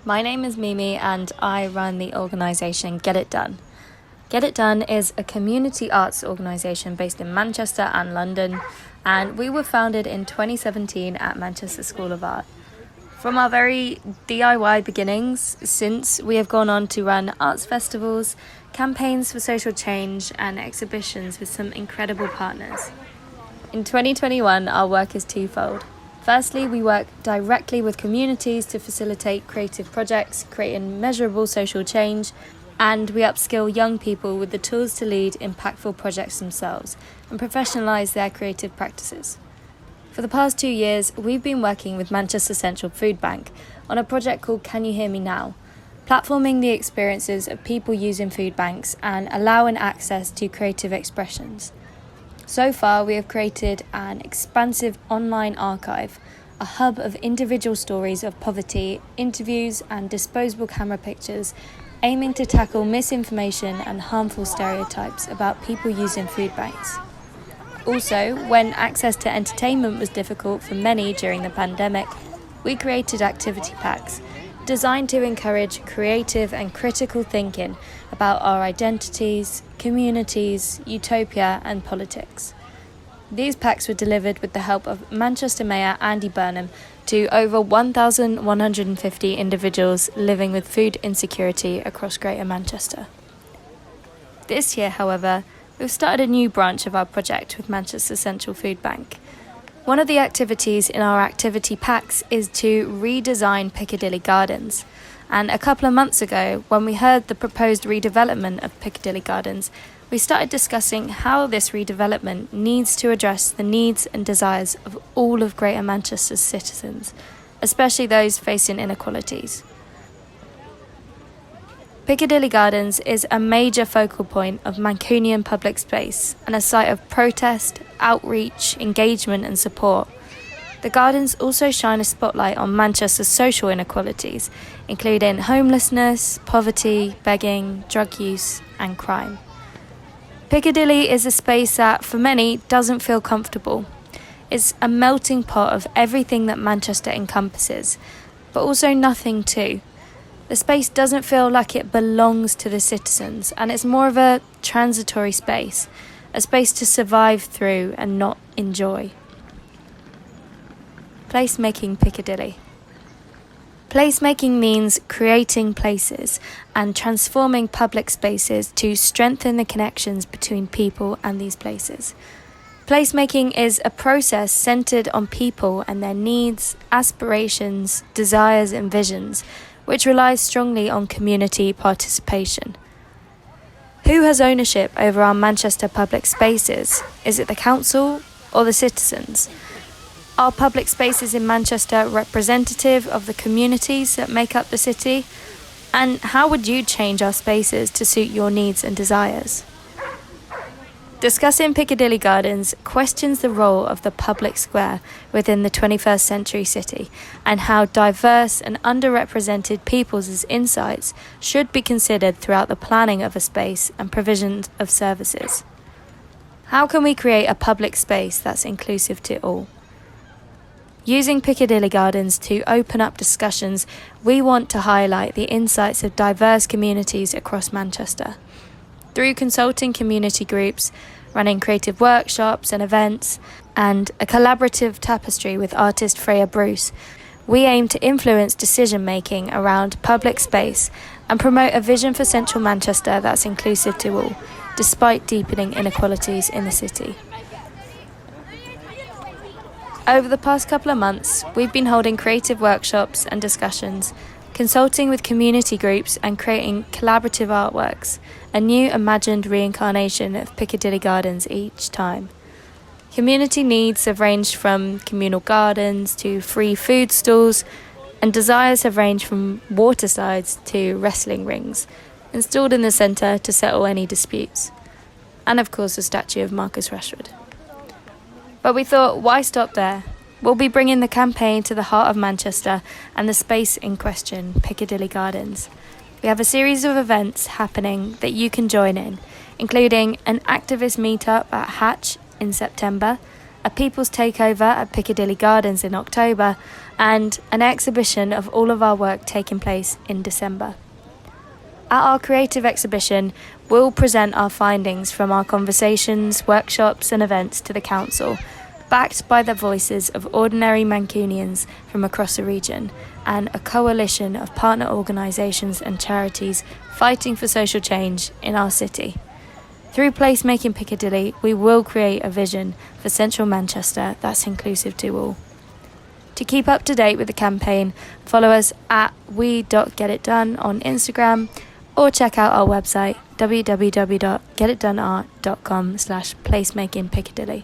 My name is Mimi and I run the organisation Get It Done. Get It Done is a community arts organisation based in Manchester and London, and we were founded in 2017 at Manchester School of Art. From our very DIY beginnings, since we have gone on to run arts festivals, campaigns for social change and exhibitions with some incredible partners. In 2021, our work is twofold. Firstly, we work directly with communities to facilitate creative projects, creating measurable social change, and we upskill young people with the tools to lead impactful projects themselves and professionalise their creative practices. For the past 2 years, we've been working with Manchester Central Foodbank on a project called Can You Hear Me Now?, platforming the experiences of people using food banks and allowing access to creative expressions. So far, we have created an expansive online archive, a hub of individual stories of poverty, interviews and disposable camera pictures, aiming to tackle misinformation and harmful stereotypes about people using food banks. Also, when access to entertainment was difficult for many during the pandemic, we created activity packs designed to encourage creative and critical thinking about our identities, communities, utopia and politics. These packs were delivered with the help of Manchester Mayor Andy Burnham to over 1,150 individuals living with food insecurity across Greater Manchester. This year, however, we've started a new branch of our project with Manchester Central Foodbank. One of the activities in our activity packs is to redesign Piccadilly Gardens. And a couple of months ago, when we heard the proposed redevelopment of Piccadilly Gardens, we started discussing how this redevelopment needs to address the needs and desires of all of Greater Manchester's citizens, especially those facing inequalities. Piccadilly Gardens is a major focal point of Mancunian public space and a site of protest, outreach, engagement and support. The gardens also shine a spotlight on Manchester's social inequalities, including homelessness, poverty, begging, drug use and crime. Piccadilly is a space that, for many, doesn't feel comfortable. It's a melting pot of everything that Manchester encompasses, but also nothing too. The space doesn't feel like it belongs to the citizens, and it's more of a transitory space, a space to survive through and not enjoy. Placemaking Piccadilly. Placemaking means creating places and transforming public spaces to strengthen the connections between people and these places. Placemaking is a process centred on people and their needs, aspirations, desires and visions, which relies strongly on community participation. Who has ownership over our Manchester public spaces? Is it the council or the citizens? Are public spaces in Manchester representative of the communities that make up the city? And how would you change our spaces to suit your needs and desires? Discussing Piccadilly Gardens questions the role of the public square within the 21st century city and how diverse and underrepresented people's insights should be considered throughout the planning of a space and provision of services. How can we create a public space that's inclusive to all? Using Piccadilly Gardens to open up discussions, we want to highlight the insights of diverse communities across Manchester. Through consulting community groups, running creative workshops and events, and a collaborative tapestry with artist Freya Bruce, we aim to influence decision-making around public space and promote a vision for central Manchester that's inclusive to all, despite deepening inequalities in the city. Over the past couple of months, we've been holding creative workshops and discussions, consulting with community groups and creating collaborative artworks, a new imagined reincarnation of Piccadilly Gardens each time. Community needs have ranged from communal gardens to free food stalls, and desires have ranged from water slides to wrestling rings, installed in the centre to settle any disputes. And of course a statue of Marcus Rashford. But we thought, why stop there? We'll be bringing the campaign to the heart of Manchester and the space in question, Piccadilly Gardens. We have a series of events happening that you can join in, including an activist meetup at Hatch in September, a people's takeover at Piccadilly Gardens in October, and an exhibition of all of our work taking place in December. At our creative exhibition, we'll present our findings from our conversations, workshops and events to the council, backed by the voices of ordinary Mancunians from across the region and a coalition of partner organisations and charities fighting for social change in our city. Through Placemaking Piccadilly, we will create a vision for central Manchester that's inclusive to all. To keep up to date with the campaign, follow us at we.getitdone on Instagram or check out our website www.getitdoneart.com/placemakingpiccadilly.